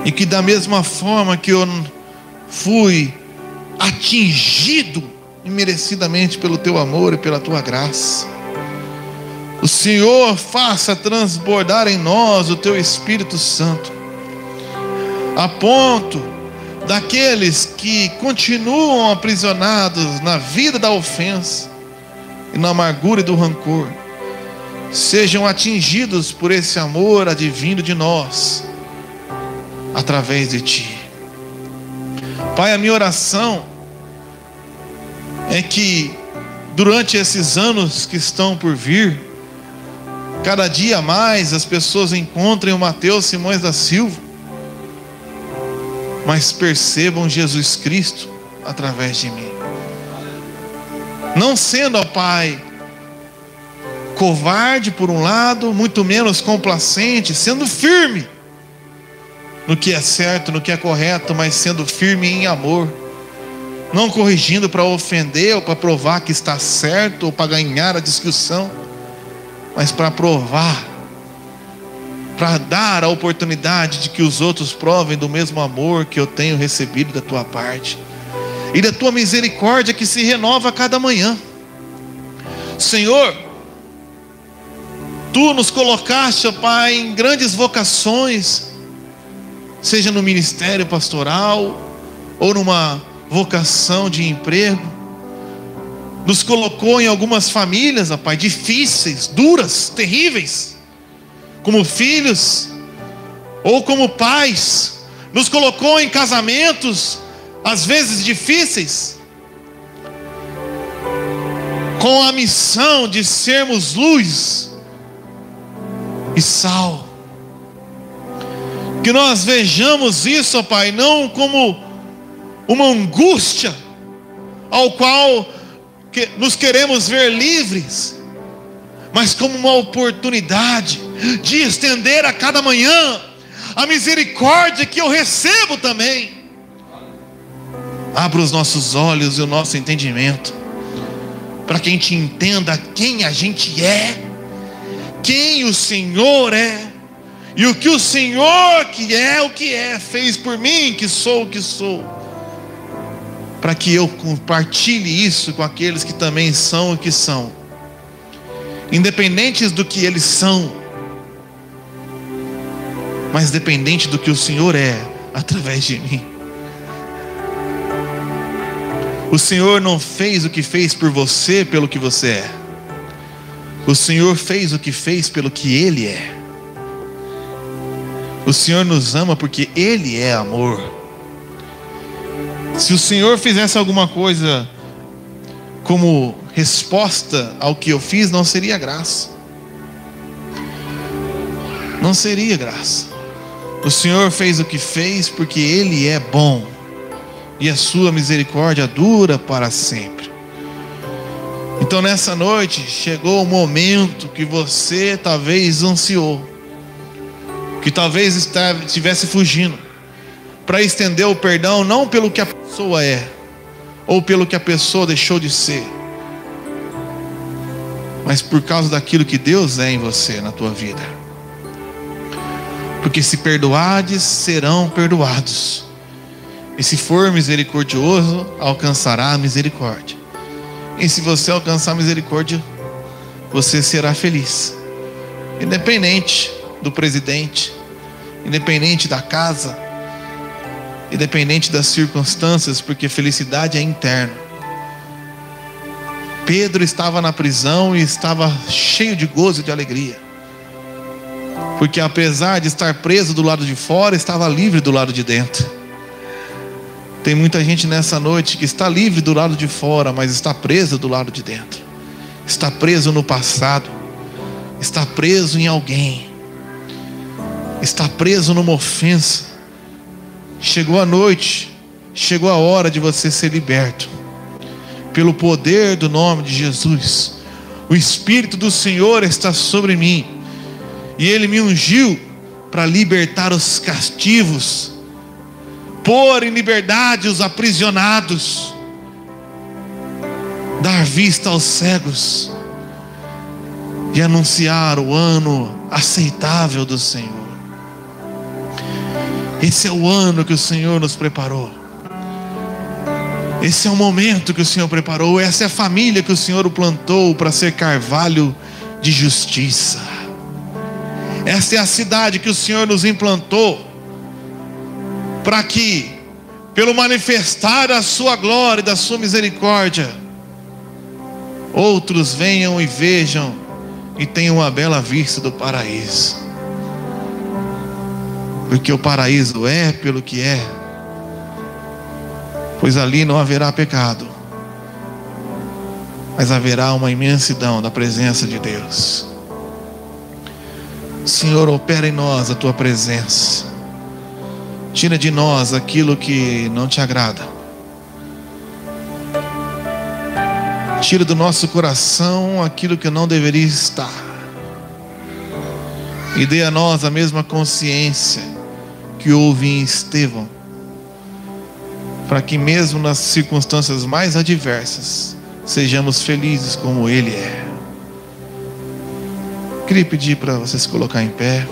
E que da mesma forma que eu fui atingido imerecidamente pelo teu amor e pela tua graça, o Senhor faça transbordar em nós o teu Espírito Santo, a ponto daqueles que continuam aprisionados na vida da ofensa e na amargura e do rancor, sejam atingidos por esse amor advindo de nós, através de Ti. Pai, a minha oração é que durante esses anos que estão por vir, cada dia mais as pessoas encontrem o Mateus Simões da Silva, mas percebam Jesus Cristo através de mim. Não sendo, ó Pai, covarde por um lado, muito menos complacente, sendo firme no que é certo, no que é correto, mas sendo firme em amor, não corrigindo para ofender ou para provar que está certo ou para ganhar a discussão, mas para provar, para dar a oportunidade de que os outros provem do mesmo amor que eu tenho recebido da tua parte e da tua misericórdia que se renova a cada manhã. Senhor, tu nos colocaste, ó Pai, em grandes vocações, seja no ministério pastoral ou numa vocação de emprego. Nos colocou em algumas famílias, ó Pai, difíceis, duras, terríveis, como filhos ou como pais. Nos colocou em casamentos às vezes difíceis, com a missão de sermos luz e sal. Que nós vejamos isso, ó Pai, não como uma angústia ao qual nos queremos ver livres, mas como uma oportunidade de estender a cada manhã a misericórdia que eu recebo também. Abra os nossos olhos e o nosso entendimento, para que a gente entenda quem a gente é, quem o Senhor é, e o que o Senhor que é o que é, fez por mim, que sou o que sou, para que eu compartilhe isso com aqueles que também são o que são, independentes do que eles são, mas dependente do que o Senhor é, através de mim. O Senhor não fez o que fez por você pelo que você é. O Senhor fez o que fez pelo que Ele é. O Senhor nos ama porque Ele é amor. Se o Senhor fizesse alguma coisa como resposta ao que eu fiz, não seria graça. Não seria graça. O Senhor fez o que fez porque Ele é bom, e a sua misericórdia dura para sempre. Então nessa noite chegou o momento que você talvez ansiou, que talvez estivesse fugindo, para estender o perdão, não pelo que a pessoa é, ou pelo que a pessoa deixou de ser, mas por causa daquilo que Deus é em você, na tua vida. Porque se perdoardes, serão perdoados, e se for misericordioso, alcançará a misericórdia. E se você alcançar a misericórdia, você será feliz, independente do presidente, independente da casa, independente das circunstâncias, porque felicidade é interna. Pedro estava na prisão e estava cheio de gozo e de alegria, porque apesar de estar preso do lado de fora, estava livre do lado de dentro. Tem muita gente nessa noite que está livre do lado de fora, mas está preso do lado de dentro. Está preso no passado, está preso em alguém, está preso numa ofensa. Chegou a noite, chegou a hora de você ser liberto, pelo poder do nome de Jesus. O Espírito do Senhor está sobre mim, e Ele me ungiu para libertar os cativos, pôr em liberdade os aprisionados, dar vista aos cegos e anunciar o ano aceitável do Senhor. Esse é o ano que o Senhor nos preparou. Esse é o momento que o Senhor preparou. Essa é a família que o Senhor o plantou para ser carvalho de justiça. Essa é a cidade que o Senhor nos implantou para que, pelo manifestar da sua glória e da sua misericórdia, outros venham e vejam e tenham uma bela vista do paraíso. Porque o paraíso é pelo que é, pois ali não haverá pecado, mas haverá uma imensidão da presença de Deus. Senhor, opera em nós a tua presença. Tira de nós aquilo que não te agrada. Tira do nosso coração aquilo que não deveria estar. E dê a nós a mesma consciência que houve em Estevão, para que mesmo nas circunstâncias mais adversas sejamos felizes como ele é. Queria pedir para você se colocar em pé,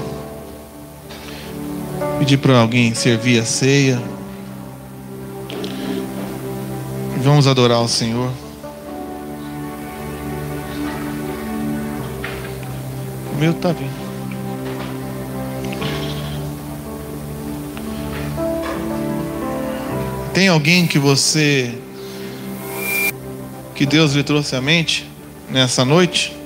pedir para alguém servir a ceia, e vamos adorar o Senhor. O meu está vindo. Tem alguém que Deus lhe trouxe à mente nessa noite?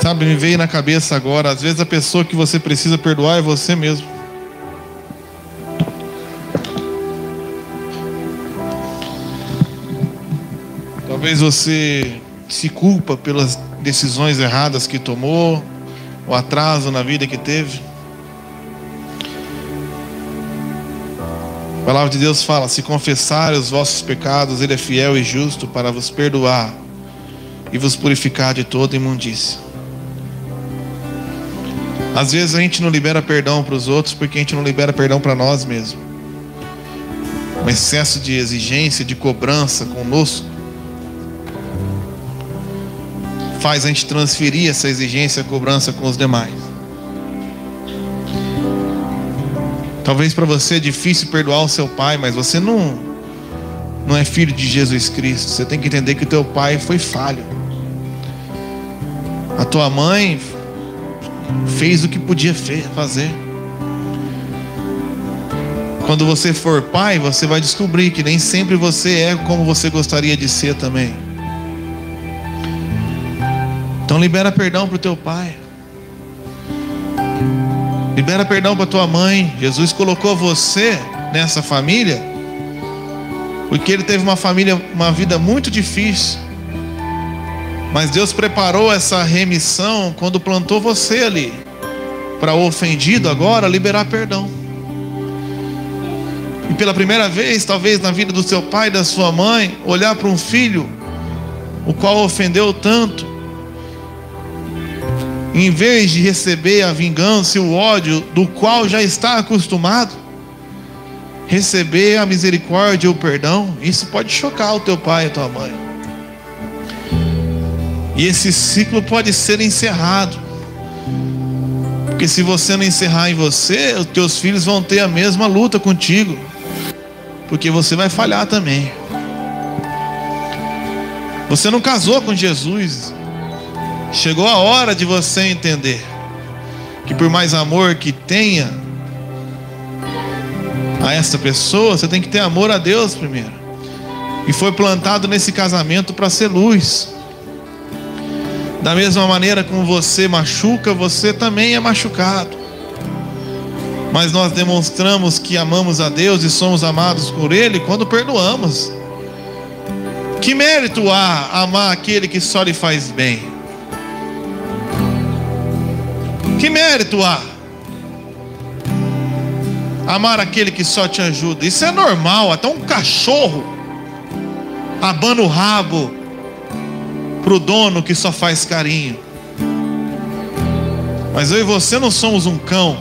Sabe, me veio na cabeça agora, às vezes a pessoa que você precisa perdoar é você mesmo. Talvez você se culpa pelas decisões erradas que tomou, o atraso na vida que teve. A palavra de Deus fala: se confessarem os vossos pecados, Ele é fiel e justo para vos perdoar e vos purificar de toda imundícia. Às vezes a gente não libera perdão para os outros porque a gente não libera perdão para nós mesmos. Um excesso de exigência, de cobrança conosco, faz a gente transferir essa exigência, cobrança com os demais. Talvez para você é difícil perdoar o seu pai, mas você não é filho de Jesus Cristo. Você tem que entender que o teu pai foi falho. A tua mãe fez o que podia fazer. Quando você for pai, você vai descobrir que nem sempre você é como você gostaria de ser também. Então libera perdão para o teu pai. Libera perdão para tua mãe. Jesus colocou você nessa família porque ele teve uma vida muito difícil. Mas Deus preparou essa remissão quando plantou você ali, para o ofendido agora liberar perdão. E pela primeira vez, talvez na vida do seu pai e da sua mãe, olhar para um filho o qual ofendeu tanto, em vez de receber a vingança e o ódio do qual já está acostumado, receber a misericórdia e o perdão. Isso pode chocar o teu pai e a tua mãe. E esse ciclo pode ser encerrado, porque se você não encerrar em você, os teus filhos vão ter a mesma luta contigo, porque você vai falhar também. Você não casou com Jesus. Chegou a hora de você entender que por mais amor que tenha a essa pessoa, você tem que ter amor a Deus primeiro. E foi plantado nesse casamento para ser luz. Da mesma maneira como você machuca, você também é machucado. Mas nós demonstramos que amamos a Deus e somos amados por Ele quando perdoamos. Que mérito há amar aquele que só lhe faz bem? Que mérito há amar aquele que só te ajuda? Isso é normal. Até um cachorro abana o rabo para o dono que só faz carinho. Mas eu e você não somos um cão.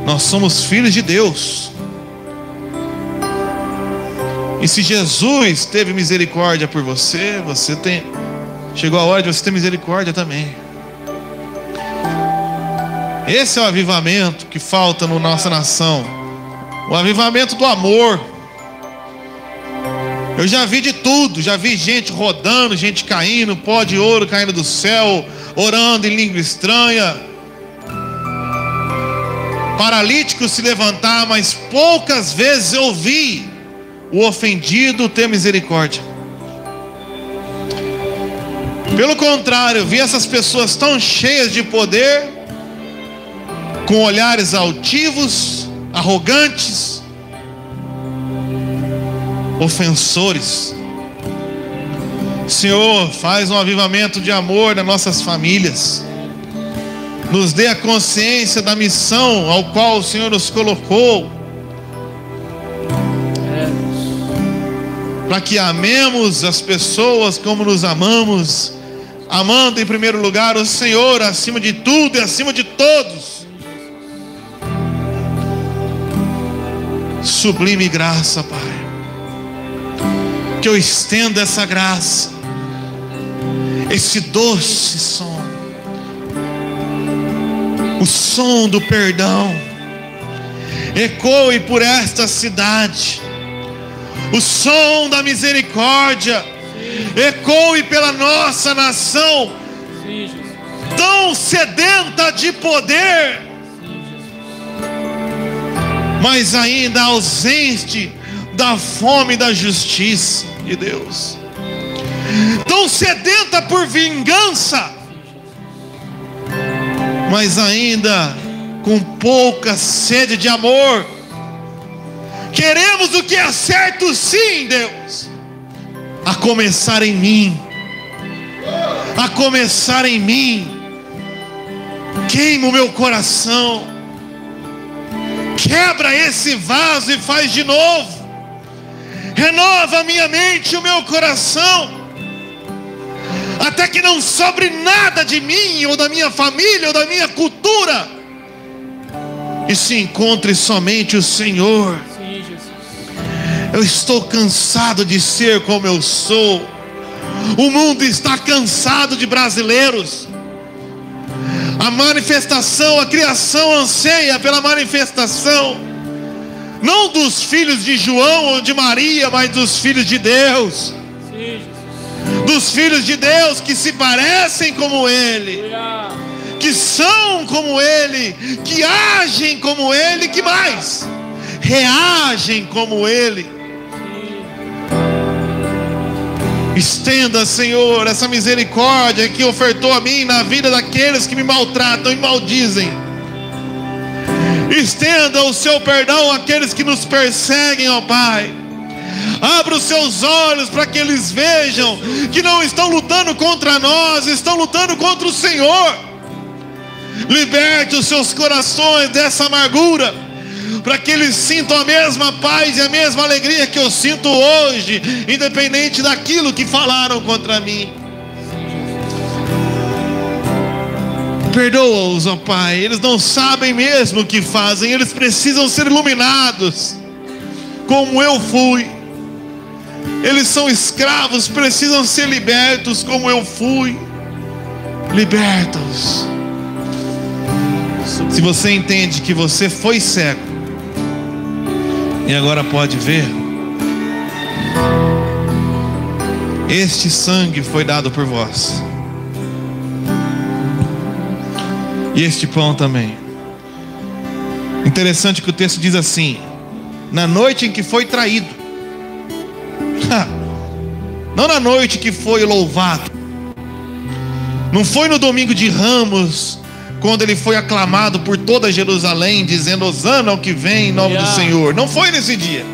Nós somos filhos de Deus. E se Jesus teve misericórdia por você, chegou a hora de você ter misericórdia também. Esse é o avivamento que falta na nossa nação. O avivamento do amor. Eu já vi de tudo. Já vi gente rodando, gente caindo, pó de ouro caindo do céu, orando em língua estranha, paralítico se levantar. Mas poucas vezes eu vi o ofendido ter misericórdia. Pelo contrário, eu vi essas pessoas tão cheias de poder, com olhares altivos, arrogantes, ofensores. Senhor, faz um avivamento de amor nas nossas famílias. Nos dê a consciência da missão ao qual o Senhor nos colocou, para que amemos as pessoas como nos amamos, amando em primeiro lugar o Senhor acima de tudo e acima de todos. Sublime graça, Pai, que eu estenda essa graça, esse doce som, o som do perdão, ecoe por esta cidade. O som da misericórdia ecoe pela nossa nação, tão sedenta de poder, mas ainda ausente da fome da justiça de Deus, tão sedenta por vingança, mas ainda com pouca sede de amor. Queremos o que é certo, sim, Deus, a começar em mim, a começar em mim. Queima o meu coração, quebra esse vaso e faz de novo. Renova a minha mente e o meu coração, até que não sobre nada de mim, ou da minha família, ou da minha cultura, e se encontre somente o Senhor. Eu estou cansado de ser como eu sou. O mundo está cansado de brasileiros. A manifestação, a criação anseia pela manifestação, não dos filhos de João ou de Maria, mas dos filhos de Deus. Dos filhos de Deus que se parecem como Ele, que são como Ele, que agem como Ele, que mais? Reagem como Ele. Estenda, Senhor, essa misericórdia que ofertou a mim na vida daqueles que me maltratam e maldizem. Estenda o seu perdão àqueles que nos perseguem, ó Pai. Abra os seus olhos para que eles vejam que não estão lutando contra nós, estão lutando contra o Senhor. Liberte os seus corações dessa amargura, para que eles sintam a mesma paz e a mesma alegria que eu sinto hoje, independente daquilo que falaram contra mim. Perdoa-os, ó Pai, eles não sabem mesmo o que fazem, eles precisam ser iluminados, como eu fui. Eles são escravos, precisam ser libertos, como eu fui. Liberta-os. Se você entende que você foi cego e agora pode ver, este sangue foi dado por vós, e este pão também. Interessante que o texto diz assim: na noite em que foi traído, não na noite que foi louvado, não foi no domingo de Ramos, quando ele foi aclamado por toda Jerusalém, dizendo hosana ao que vem em nome do Senhor. Não foi nesse dia.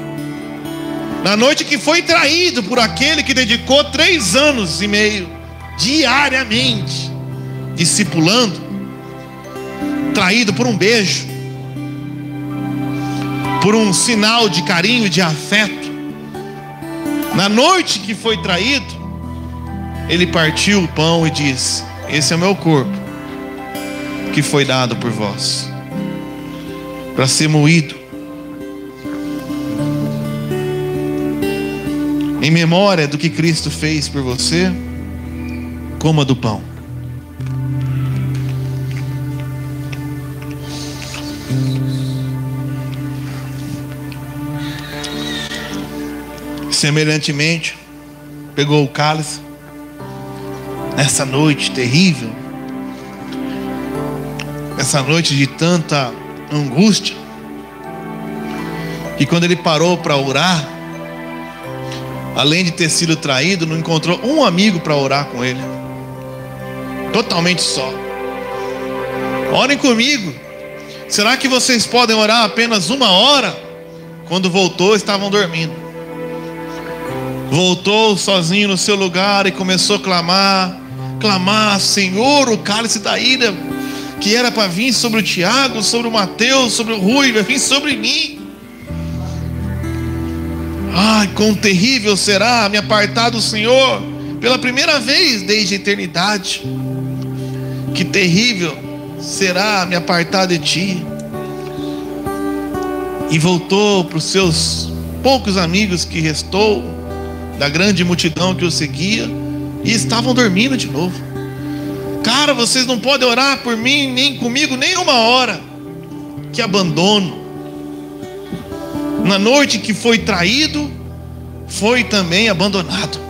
Na noite que foi traído por aquele que dedicou 3 anos e meio diariamente discipulando, traído por um beijo, por um sinal de carinho e de afeto. Na noite que foi traído, ele partiu o pão e disse: esse é o meu corpo, que foi dado por vós, para ser moído. Em memória do que Cristo fez por você, coma do pão. Semelhantemente, pegou o cálice nessa noite terrível, essa noite de tanta angústia, que quando ele parou para orar, além de ter sido traído, não encontrou um amigo para orar com ele, totalmente só. Orem comigo. Será que vocês podem orar apenas 1 hora? Quando voltou, estavam dormindo. Voltou sozinho no seu lugar e começou a clamar: Senhor, o cálice da ira que era para vir sobre o Tiago, sobre o Mateus, sobre o Rui, vai vir sobre mim. Ai, quão terrível será me apartar do Senhor pela primeira vez desde a eternidade. Que terrível será me apartar de Ti. E voltou para os seus poucos amigos que restou da grande multidão que o seguia, e estavam dormindo de novo. Cara, vocês não podem orar por mim, nem comigo, nem 1 hora. Que abandono. Na noite que foi traído, foi também abandonado.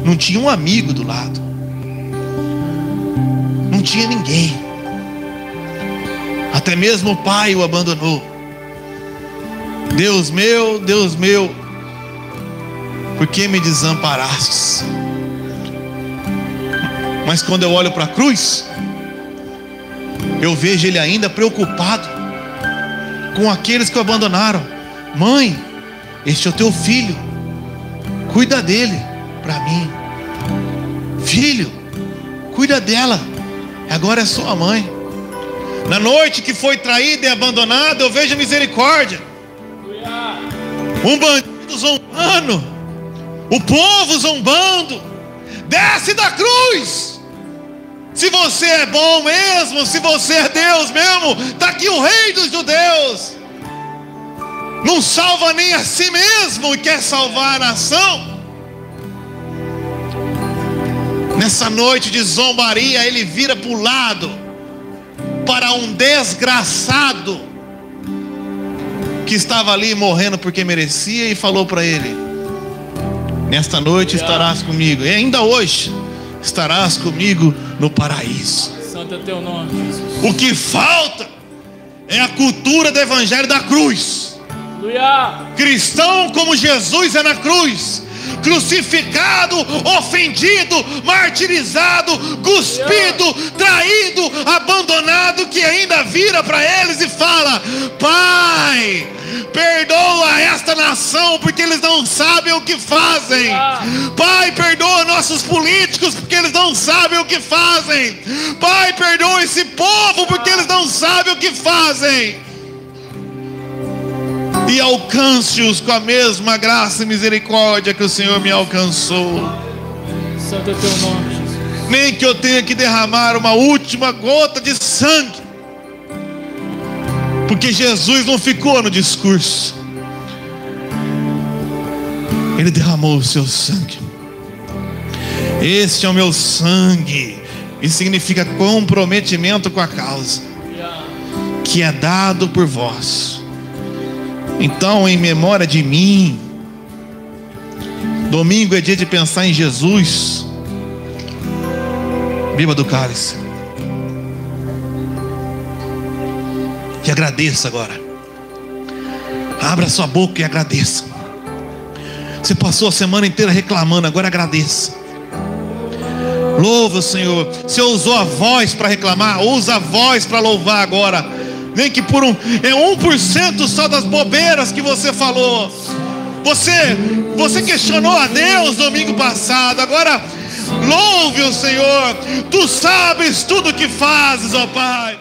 Não tinha um amigo do lado, não tinha ninguém. Até mesmo o pai o abandonou. Deus meu, por que me desamparastes? Mas quando eu olho para a cruz, eu vejo ele ainda preocupado com aqueles que o abandonaram. Mãe, este é o teu filho, cuida dele para mim. Filho, cuida dela, agora é sua mãe. Na noite que foi traído e abandonado, eu vejo misericórdia. Um bandido zombando, o povo zombando. Desce da cruz. Se você é bom mesmo, se você é Deus mesmo, está aqui o Rei dos Judeus. Não salva nem a si mesmo e quer salvar a nação. Nessa noite de zombaria, ele vira para o lado, para um desgraçado que estava ali morrendo porque merecia, e falou para ele: nesta noite estarás comigo, e ainda hoje estarás comigo no paraíso. Santo é teu nome, Jesus. O que falta é a cultura do evangelho da cruz. Aleluia. Cristão como Jesus é na cruz, crucificado, ofendido, martirizado, cuspido, traído, abandonado, que ainda vira para eles e fala: Pai, perdoa esta nação porque eles não sabem o que fazem. Pai, perdoa nossos políticos porque eles não sabem o que fazem. Pai, perdoa esse povo porque eles não sabem o que fazem. E alcance-os com a mesma graça e misericórdia que o Senhor me alcançou. Santo é teu nome, Jesus. Nem que eu tenha que derramar uma última gota de sangue, porque Jesus não ficou no discurso, Ele derramou o seu sangue. Este é o meu sangue. Isso significa comprometimento com a causa, que é dado por vós. Então, em memória de mim. Domingo é dia de pensar em Jesus. Beba do cálice e agradeça agora. Abra sua boca e agradeça. Você passou a semana inteira reclamando, agora agradeça. Louva o Senhor. Você usou a voz para reclamar, usa a voz para louvar agora. Nem que por 1% só das bobeiras que você falou. Você questionou a Deus domingo passado. Agora louve o Senhor. Tu sabes tudo o que fazes, ó Pai.